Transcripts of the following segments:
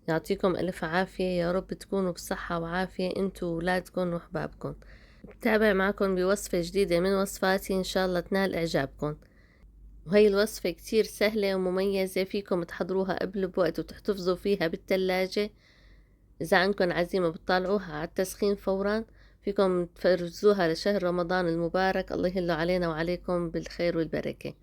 يعطيكم ألف عافية، يا رب تكونوا بصحة وعافية انتوا وولادكم وأحبابكم. بتابع معكم بوصفة جديدة من وصفاتي إن شاء الله تنال إعجابكم. وهي الوصفة كتير سهلة ومميزة، فيكم تحضروها قبل بوقت وتحتفظوا فيها بالتلاجة. إذا عندكم عزيمة بتطلعوها على التسخين فورا، فيكم تفرزوها لشهر رمضان المبارك، الله يهله علينا وعليكم بالخير والبركة.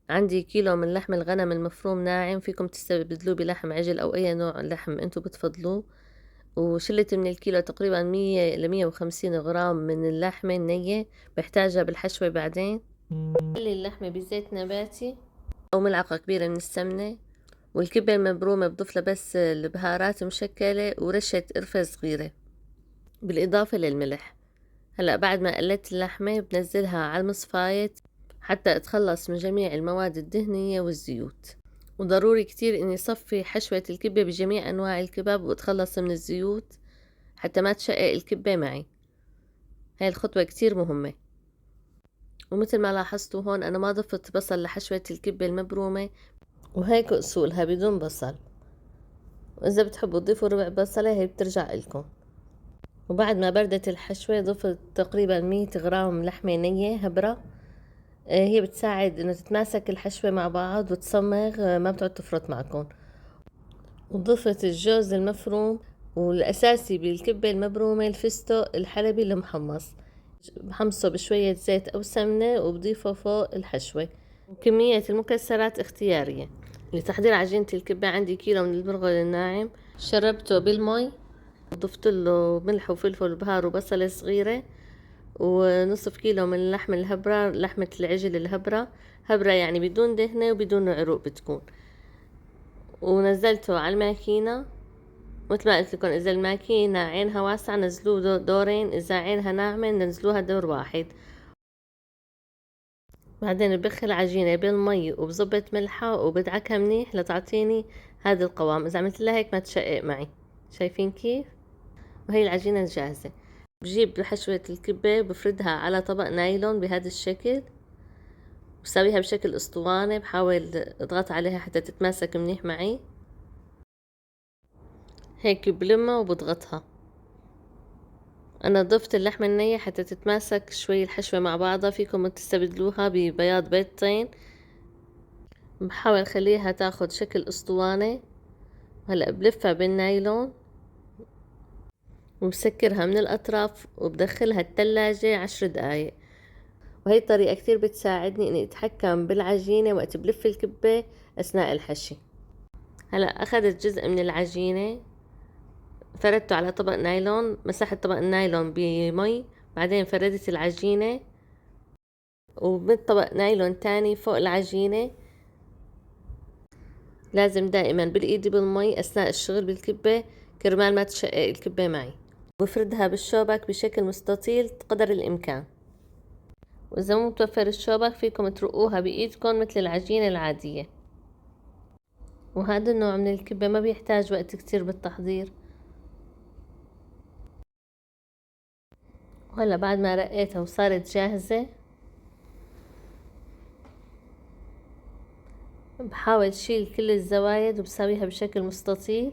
عندي كيلو من لحم الغنم المفروم ناعم، فيكم تستبدلوه بلحم عجل أو أي نوع لحم انتو بتفضلوه. وشلت من الكيلو تقريبا 100 ل 150 غرام من اللحمة النية، بحتاجها بالحشوة بعدين. خلي اللحمة بزيت نباتي أو ملعقة كبيرة من السمنة. والكبة المبرومة بضيف لها بس البهارات مشكلة ورشة قرفة صغيرة بالإضافة للملح. هلأ بعد ما قلت اللحمة بنزلها على المصفاية حتى اتخلص من جميع المواد الدهنية والزيوت. وضروري كتير اني صفي حشوة الكبة بجميع انواع الكباب واتخلص من الزيوت حتى ما تشقق الكبة معي. هاي الخطوة كتير مهمة. ومثل ما لاحظتوا هون انا ما ضفت بصل لحشوة الكبة المبرومة، وهيك اصولها بدون بصل. واذا بتحبوا تضيفوا ربع بصلة هي بترجع لكم. وبعد ما بردت الحشوة ضفت تقريبا 100 غرام لحمة نية هبرة. هي بتساعد انه تتماسك الحشوة مع بعض وتصمغ، ما بتقعد تفرط معكم. وضفت الجوز المفروم، والأساسي بالكبة المبرومة الفستق الحلبي المحمص، بحمصه بشوية زيت أو سمنة وبضيفه فوق الحشوة. وكمية المكسرات اختيارية. لتحضير عجينة الكبة عندي كيلو من البرغل الناعم، شربته بالمي وضفت له ملح وفلفل وبهار وبصلة صغيرة، ونصف كيلو من اللحم الهبرة، لحمة العجل الهبرة، هبرة يعني بدون دهنة وبدون عروق بتكون. ونزلته على الماكينة. مثل ما قلت لكم إذا الماكينة عينها واسعة نزلوه دورين، إذا عينها ناعمة نزلوها دور واحد. بعدين ببخل العجينة بالمي وبظبط ملحها وبدعكها منيح لتعطيني هذا القوام. إذا عملت لها هيك ما تشقق معي. شايفين كيف؟ وهي العجينة جاهزة. بجيب حشوة الكبة بفردها على طبق نايلون بهذا الشكل، بسويها بشكل اسطوانة، بحاول اضغط عليها حتى تتماسك منيح معي. هيك بلمها وبضغطها. انا ضفت اللحمة النية حتى تتماسك شوي الحشوة مع بعضها، فيكم تستبدلوها ببياض بيضتين. بحاول اخليها تاخد شكل اسطوانة. هلا بلفها بالنايلون وبسكرها من الاطراف وبدخلها التلاجة 10 دقايق. وهي الطريقة كتير بتساعدني اني اتحكم بالعجينة وقت بلف الكبة اثناء الحشي. هلا اخذت جزء من العجينة، فردته على طبق نايلون، مسحت طبق النايلون بمي، بعدين فردت العجينة وبطبق نايلون تاني فوق العجينة. لازم دائما بالايد بالمي اثناء الشغل بالكبة كرمال ما تشقق الكبة معي. بفردها بالشوبك بشكل مستطيل قدر الامكان. واذا مو متوفر الشوبك فيكم ترقوها بايدكم مثل العجينة العادية. وهذا النوع من الكبة ما بيحتاج وقت كتير بالتحضير. وهلا بعد ما رقيتها وصارت جاهزة، بحاول شيل كل الزوايد وبسويها بشكل مستطيل.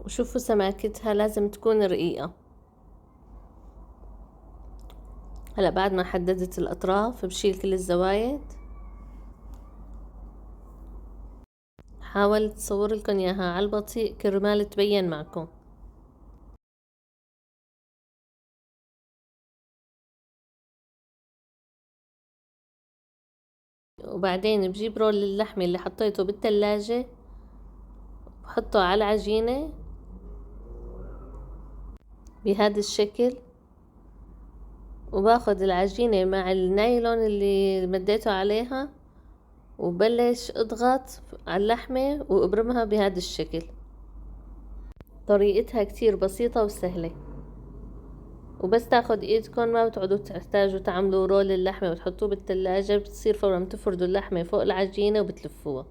وشوفوا سماكتها لازم تكون رقيقة. هلا بعد ما حددت الأطراف بشيل كل الزوايد. حاولت أصور لكم إياها على البطيء كرمال تبين معكم. وبعدين بجيب رول اللحمة اللي حطيته بالتلاجة، بحطه على العجينة بهذا الشكل، وباخد العجينة مع النايلون اللي مديته عليها وبلش اضغط على اللحمة وابرمها بهذا الشكل. طريقتها كتير بسيطة وسهلة، وبس تاخد ايدكم ما بتقعدوا تحتاجوا تعملوا رول اللحمة وتحطوه بالتلاجة، بتصير فورا تفردوا اللحمة فوق العجينة وبتلفوها.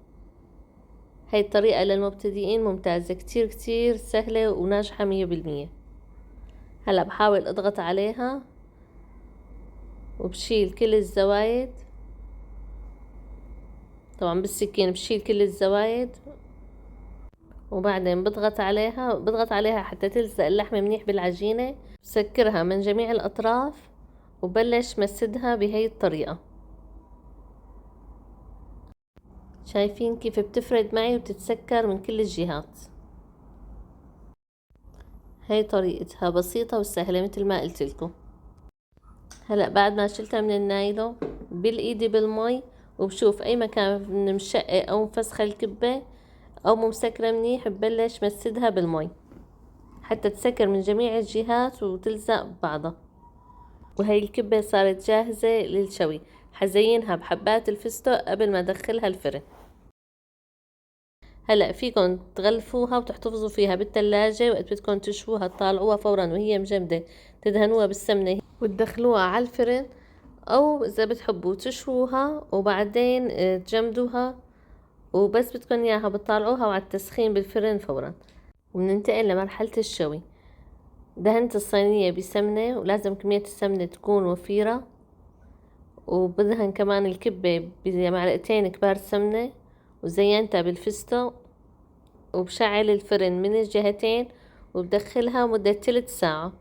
هاي الطريقة للمبتدئين ممتازة، كتير كتير سهلة وناجحة 100%. هلا بحاول اضغط عليها وبشيل كل الزوايد. طبعا بالسكين بشيل كل الزوايد وبعدين بضغط عليها حتى تلزق اللحمة منيح بالعجينة. بسكرها من جميع الأطراف وبلش مسدها بهي الطريقة. شايفين كيف بتفرد معي وتتسكر من كل الجهات. هاي طريقتها بسيطة وسهلة مثل ما قلت لكم. هلأ بعد ما شلتها من النايلون بالإيدي بالمي، وبشوف أي مكان مشقق أو مفسخة الكبة أو ممسكرة منيح، ببلش مسدها بالمي حتى تسكر من جميع الجهات وتلزق ببعضها. وهي الكبة صارت جاهزة للشوي. حزينها بحبات الفستق قبل ما ادخلها الفرن. هلأ فيكن تغلفوها وتحتفظوا فيها بالثلاجة، وقت بدكن تشووها تطالعوها فورا وهي مجمدة، تدهنوها بالسمنة وتدخلوها على الفرن، او اذا بتحبوا تشووها وبعدين تجمدوها، وبس بدكن اياها بتطالعوها وعلى التسخين بالفرن فورا. وبننتقل لمرحلة الشوي. دهنت الصينية بسمنة، ولازم كمية السمنة تكون وفيرة، وبدهن كمان الكبة بمعلقتين كبار سمنة، وزينتها بالفستق، وبشعل الفرن من الجهتين، وبدخلها مدة 3 ساعة.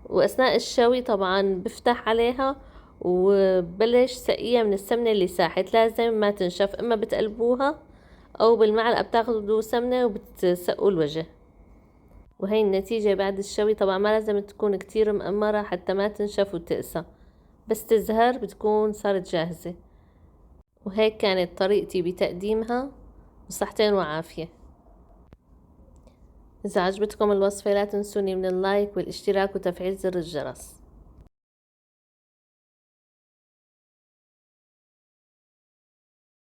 وأثناء الشوي طبعا بفتح عليها وبلش سقيها من السمنة اللي ساحت. لازم ما تنشف، اما بتقلبوها او بالمعلقة بتاخدوا سمنة وبتسقوا الوجه. وهي النتيجة بعد الشوي. طبعا ما لازم تكون كتير مقمرة حتى ما تنشف وتقسى، بس تزهر بتكون صارت جاهزة. وهيك كانت طريقتي بتقديمها، وصحتين وعافية. إذا عجبتكم الوصفة لا تنسوني من اللايك والاشتراك وتفعيل زر الجرس.